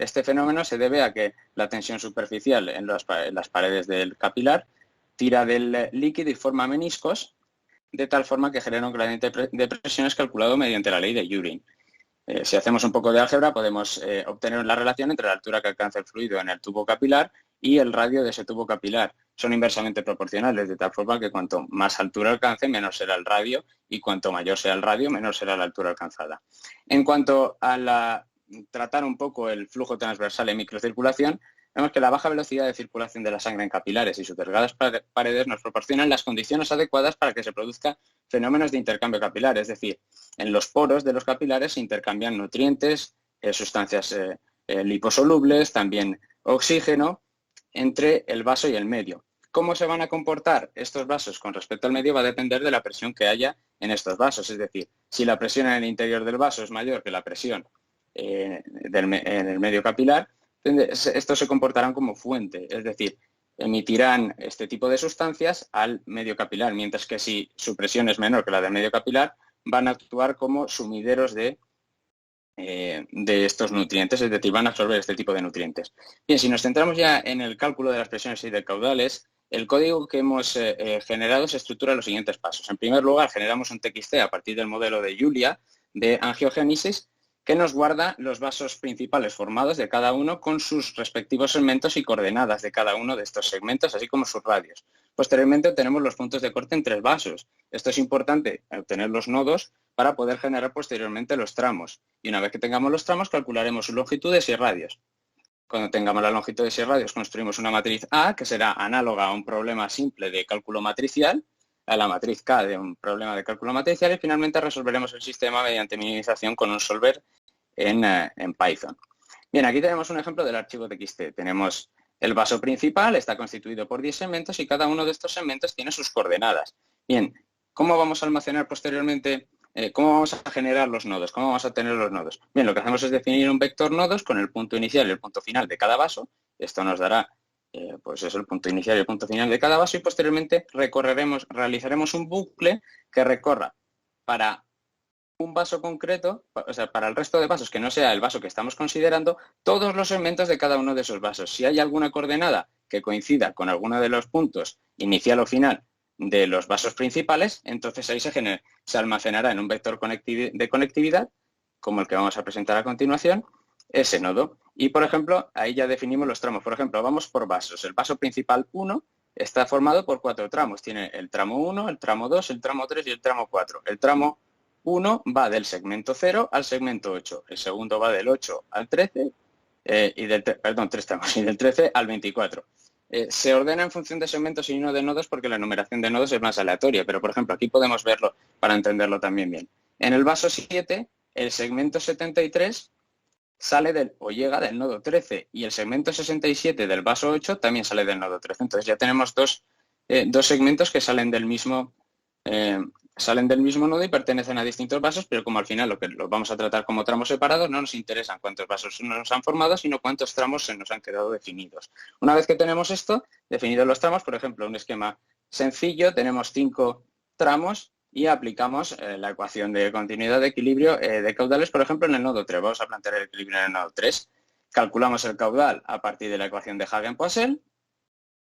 Este fenómeno se debe a que la tensión superficial en las paredes del capilar tira del líquido y forma meniscos, de tal forma que genera un gradiente de presiones calculado mediante la ley de Joule. Si hacemos un poco de álgebra, podemos obtener la relación entre la altura que alcanza el fluido en el tubo capilar y el radio de ese tubo capilar. Son inversamente proporcionales, de tal forma que cuanto más altura alcance, menor será el radio, y cuanto mayor sea el radio, menor será la altura alcanzada. En cuanto a tratar un poco el flujo transversal en microcirculación, vemos que la baja velocidad de circulación de la sangre en capilares y sus delgadas paredes nos proporcionan las condiciones adecuadas para que se produzcan fenómenos de intercambio capilar, es decir, en los poros de los capilares se intercambian nutrientes, sustancias liposolubles, también oxígeno, entre el vaso y el medio. ¿Cómo se van a comportar estos vasos con respecto al medio? Va a depender de la presión que haya en estos vasos, es decir, si la presión en el interior del vaso es mayor que la presión en el medio capilar, estos se comportarán como fuente, es decir, emitirán este tipo de sustancias al medio capilar, mientras que si su presión es menor que la del medio capilar, van a actuar como sumideros de estos nutrientes, es decir, van a absorber este tipo de nutrientes. Bien, si nos centramos ya en el cálculo de las presiones y de caudales, el código que hemos generado se estructura en los siguientes pasos. En primer lugar, generamos un TXT a partir del modelo de Julia de angiogénesis, que nos guarda los vasos principales formados de cada uno con sus respectivos segmentos y coordenadas de cada uno de estos segmentos, así como sus radios. Posteriormente obtenemos los puntos de corte entre vasos. Esto es importante, obtener los nodos para poder generar posteriormente los tramos. Y una vez que tengamos los tramos, calcularemos sus longitudes y radios. Cuando tengamos las longitudes y radios, construimos una matriz A, que será análoga a un problema simple de cálculo matricial, a la matriz K de un problema de cálculo matricial, y finalmente resolveremos el sistema mediante minimización con un solver en Python. Bien, aquí tenemos un ejemplo del archivo TXT. Tenemos el vaso principal, está constituido por 10 segmentos y cada uno de estos segmentos tiene sus coordenadas. Bien, ¿cómo vamos a almacenar posteriormente? ¿Cómo vamos a generar los nodos? ¿Cómo vamos a tener los nodos? Bien, lo que hacemos es definir un vector nodos con el punto inicial y el punto final de cada vaso. Esto nos dará pues eso, el punto inicial y el punto final de cada vaso, y posteriormente realizaremos un bucle que recorra para un vaso concreto, o sea, para el resto de vasos que no sea el vaso que estamos considerando, todos los segmentos de cada uno de esos vasos. Si hay alguna coordenada que coincida con alguno de los puntos inicial o final de los vasos principales, entonces ahí se almacenará en un vector de conectividad, como el que vamos a presentar a continuación, ese nodo. Y, por ejemplo, ahí ya definimos los tramos. Por ejemplo, vamos por vasos. El vaso principal 1 está formado por 4 tramos. Tiene el tramo 1, el tramo 2, el tramo 3 y el tramo 4. El tramo 1 va del segmento 0 al segmento 8. El segundo va del 8 al 13, tres tramos, y del 13 al 24. Se ordena en función de segmentos y no de nodos porque la numeración de nodos es más aleatoria, pero por ejemplo aquí podemos verlo para entenderlo también bien. En el vaso 7, el segmento 73 llega del nodo 13 y el segmento 67 del vaso 8 también sale del nodo 13. Entonces ya tenemos dos segmentos que salen del mismo nodo y pertenecen a distintos vasos, pero como al final los vamos a tratar como tramos separados, no nos interesan cuántos vasos nos han formado, sino cuántos tramos se nos han quedado definidos. Una vez que tenemos esto, definidos los tramos, por ejemplo, un esquema sencillo, tenemos 5 tramos y aplicamos la ecuación de continuidad de equilibrio de caudales, por ejemplo, en el nodo 3. Vamos a plantear el equilibrio en el nodo 3. Calculamos el caudal a partir de la ecuación de Hagen-Poiseuille.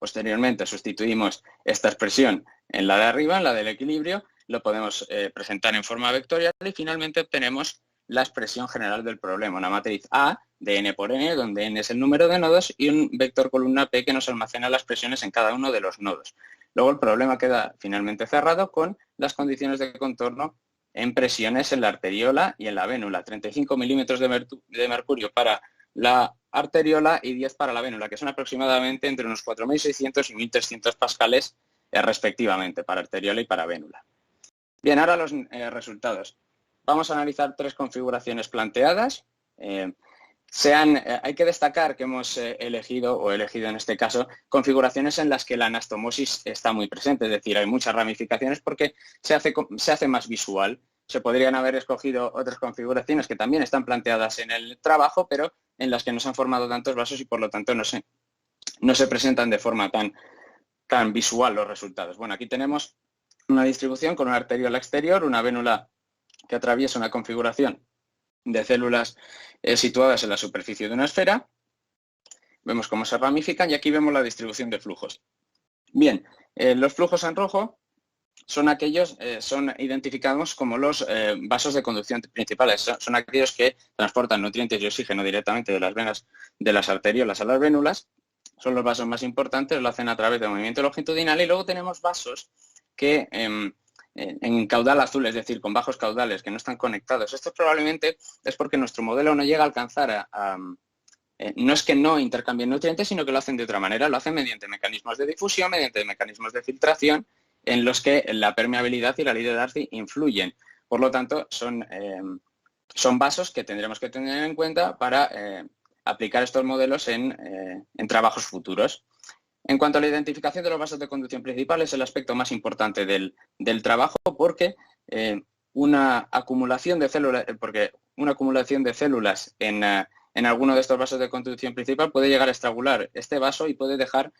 Posteriormente sustituimos esta expresión en la de arriba, en la del equilibrio, lo podemos presentar en forma vectorial y finalmente obtenemos la expresión general del problema, una matriz A de n por n, donde n es el número de nodos, y un vector columna P que nos almacena las presiones en cada uno de los nodos. Luego el problema queda finalmente cerrado con las condiciones de contorno en presiones en la arteriola y en la vénula, 35 milímetros de mercurio para la arteriola y 10 para la vénula, que son aproximadamente entre unos 4.600 y 1.300 pascales respectivamente para arteriola y para vénula. Bien, ahora los resultados. Vamos a analizar 3 configuraciones planteadas. Hay que destacar que hemos elegido en este caso configuraciones en las que la anastomosis está muy presente, es decir, hay muchas ramificaciones porque se hace más visual. Se podrían haber escogido otras configuraciones que también están planteadas en el trabajo, pero en las que no se han formado tantos vasos y por lo tanto no se presentan de forma tan visual los resultados. Bueno, aquí tenemos una distribución con una arteriola exterior, una vénula que atraviesa una configuración de células situadas en la superficie de una esfera. Vemos cómo se ramifican y aquí vemos la distribución de flujos. Bien, los flujos en rojo son aquellos, son identificados como los vasos de conducción principales. Son aquellos que transportan nutrientes y oxígeno directamente de las venas, de las arteriolas a las vénulas. Son los vasos más importantes, lo hacen a través de movimiento longitudinal, y luego tenemos vasos que en caudal azul, es decir, con bajos caudales, que no están conectados. Esto probablemente es porque nuestro modelo no llega a alcanzar no es que no intercambien nutrientes, sino que lo hacen de otra manera. Lo hacen mediante mecanismos de difusión, mediante mecanismos de filtración, en los que la permeabilidad y la ley de Darcy influyen. Por lo tanto, son vasos que tendremos que tener en cuenta para aplicar estos modelos en trabajos futuros. En cuanto a la identificación de los vasos de conducción principal, es el aspecto más importante del trabajo, porque una acumulación de células en alguno de estos vasos de conducción principal puede llegar a estrangular este vaso y puede dejar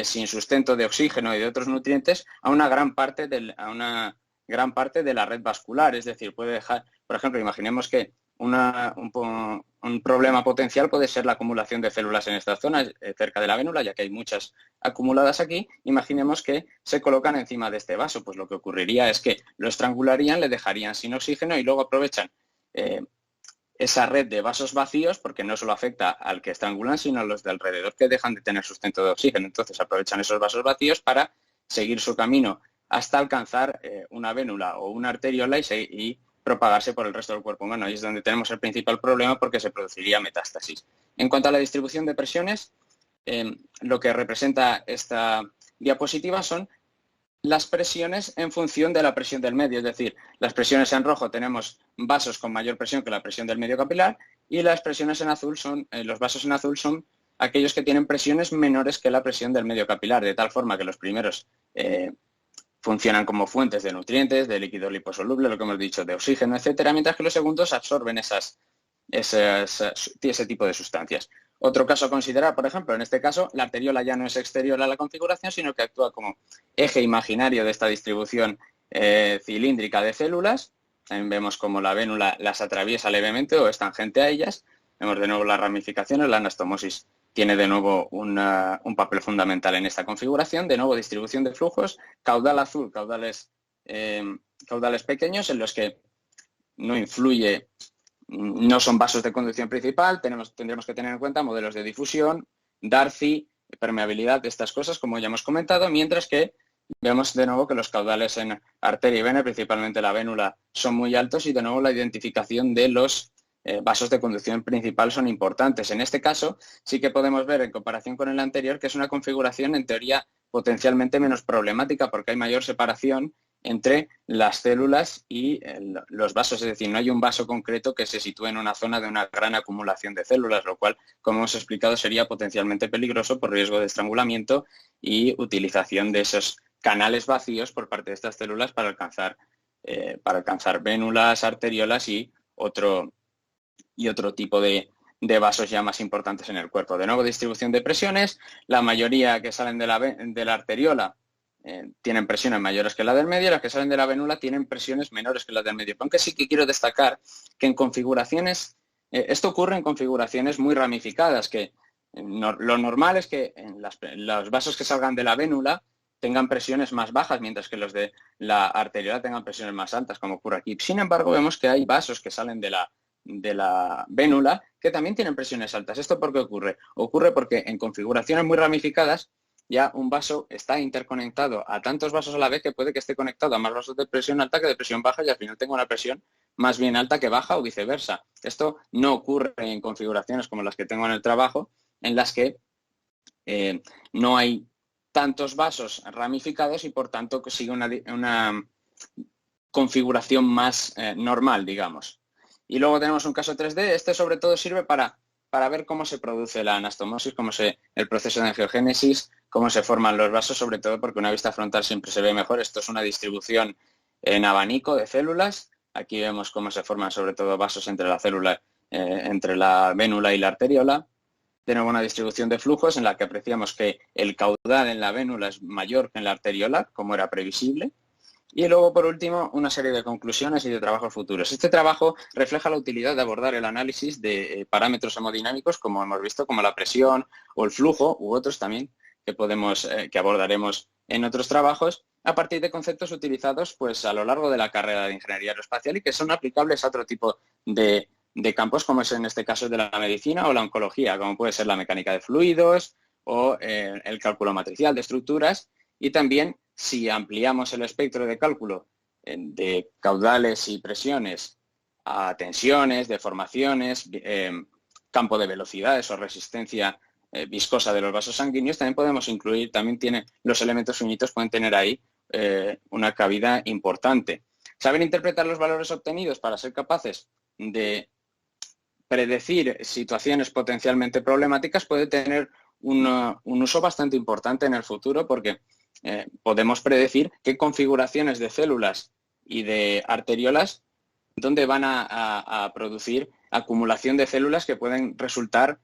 sin sustento de oxígeno y de otros nutrientes a una gran parte de la red vascular. Es decir, puede dejar, por ejemplo, imaginemos que un problema potencial puede ser la acumulación de células en esta zona, cerca de la vénula, ya que hay muchas acumuladas aquí. Imaginemos que se colocan encima de este vaso, pues lo que ocurriría es que lo estrangularían, le dejarían sin oxígeno y luego aprovechan esa red de vasos vacíos, porque no solo afecta al que estrangulan, sino a los de alrededor que dejan de tener sustento de oxígeno. Entonces aprovechan esos vasos vacíos para seguir su camino hasta alcanzar una vénula o una arteriola y propagarse por el resto del cuerpo humano. Ahí es donde tenemos el principal problema, porque se produciría metástasis. En cuanto a la distribución de presiones, lo que representa esta diapositiva son las presiones en función de la presión del medio. Es decir, las presiones en rojo tenemos vasos con mayor presión que la presión del medio capilar, y las presiones en azul los vasos en azul son aquellos que tienen presiones menores que la presión del medio capilar, de tal forma que los primeros funcionan como fuentes de nutrientes, de líquido liposoluble, lo que hemos dicho, de oxígeno, etcétera, mientras que los segundos absorben ese tipo de sustancias. Otro caso a considerar, por ejemplo, en este caso, la arteriola ya no es exterior a la configuración, sino que actúa como eje imaginario de esta distribución cilíndrica de células. También vemos como la vénula las atraviesa levemente o es tangente a ellas. Vemos de nuevo las ramificaciones, la anastomosis tiene de nuevo un papel fundamental en esta configuración. De nuevo, distribución de flujos, caudal azul, caudales pequeños en los que no influye. No son vasos de conducción principal, tendremos que tener en cuenta modelos de difusión, Darcy, permeabilidad, estas cosas, como ya hemos comentado, mientras que vemos de nuevo que los caudales en arteria y vena, principalmente la vénula, son muy altos, y de nuevo la identificación de los vasos de conducción principal son importantes. En este caso sí que podemos ver, en comparación con el anterior, que es una configuración en teoría potencialmente menos problemática, porque hay mayor separación entre las células y los vasos, es decir, no hay un vaso concreto que se sitúe en una zona de una gran acumulación de células, lo cual, como hemos explicado, sería potencialmente peligroso por riesgo de estrangulamiento y utilización de esos canales vacíos por parte de estas células para alcanzar vénulas, arteriolas y otro tipo de vasos ya más importantes en el cuerpo. De nuevo, distribución de presiones, la mayoría que salen de la arteriola tienen presiones mayores que la del medio, y las que salen de la vénula tienen presiones menores que las del medio. Aunque sí que quiero destacar que en configuraciones, esto ocurre en configuraciones muy ramificadas, que lo normal es que en los vasos que salgan de la vénula tengan presiones más bajas, mientras que los de la arteriola tengan presiones más altas, como ocurre aquí. Sin embargo, vemos que hay vasos que salen de la vénula que también tienen presiones altas. ¿Esto por qué ocurre? Ocurre porque en configuraciones muy ramificadas ya un vaso está interconectado a tantos vasos a la vez que puede que esté conectado a más vasos de presión alta que de presión baja, y al final tengo una presión más bien alta que baja o viceversa. Esto no ocurre en configuraciones como las que tengo en el trabajo, en las que no hay tantos vasos ramificados y por tanto sigue una configuración más normal, digamos. Y luego tenemos un caso 3D. Este sobre todo sirve para ver cómo se produce la anastomosis, el proceso de angiogénesis, cómo se forman los vasos, sobre todo porque una vista frontal siempre se ve mejor. Esto es una distribución en abanico de células. Aquí vemos cómo se forman sobre todo vasos entre la célula, entre la vénula y la arteriola. De nuevo, una distribución de flujos en la que apreciamos que el caudal en la vénula es mayor que en la arteriola, como era previsible. Y luego, por último, una serie de conclusiones y de trabajos futuros. Este trabajo refleja la utilidad de abordar el análisis de parámetros hemodinámicos, como hemos visto, como la presión o el flujo, u otros también que abordaremos en otros trabajos, a partir de conceptos utilizados pues, a lo largo de la carrera de ingeniería aeroespacial y que son aplicables a otro tipo de campos, como es en este caso de la medicina o la oncología, como puede ser la mecánica de fluidos o el cálculo matricial de estructuras. Y también, si ampliamos el espectro de cálculo de caudales y presiones a tensiones, deformaciones, campo de velocidades o resistencia viscosa de los vasos sanguíneos, también podemos incluir, los elementos finitos pueden tener ahí una cabida importante. Saber interpretar los valores obtenidos para ser capaces de predecir situaciones potencialmente problemáticas puede tener un uso bastante importante en el futuro, porque podemos predecir qué configuraciones de células y de arteriolas donde van a producir acumulación de células que pueden resultar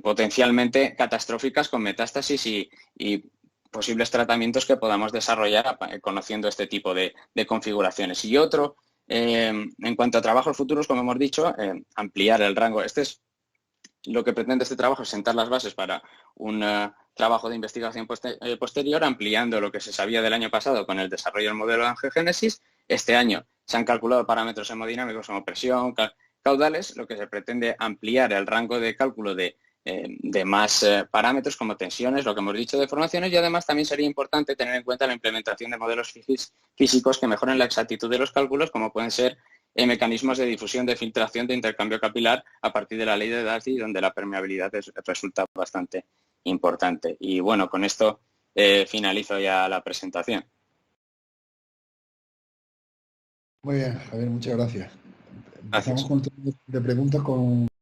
potencialmente catastróficas con metástasis y posibles tratamientos que podamos desarrollar conociendo este tipo de configuraciones. Y otro, en cuanto a trabajos futuros, como hemos dicho, ampliar el rango. Este es lo que pretende este trabajo, es sentar las bases para un trabajo de investigación posterior, ampliando lo que se sabía del año pasado con el desarrollo del modelo de angiogénesis. Este año se han calculado parámetros hemodinámicos como presión, caudales, lo que se pretende ampliar el rango de cálculo de más parámetros como tensiones, lo que hemos dicho, deformaciones, y además también sería importante tener en cuenta la implementación de modelos físicos que mejoren la exactitud de los cálculos, como pueden ser mecanismos de difusión, de filtración, de intercambio capilar a partir de la ley de Darcy, donde la permeabilidad resulta bastante importante. Y bueno, con esto finalizo ya la presentación. Muy bien, Javier, muchas gracias. Empezamos Gracias. con el turno de preguntas con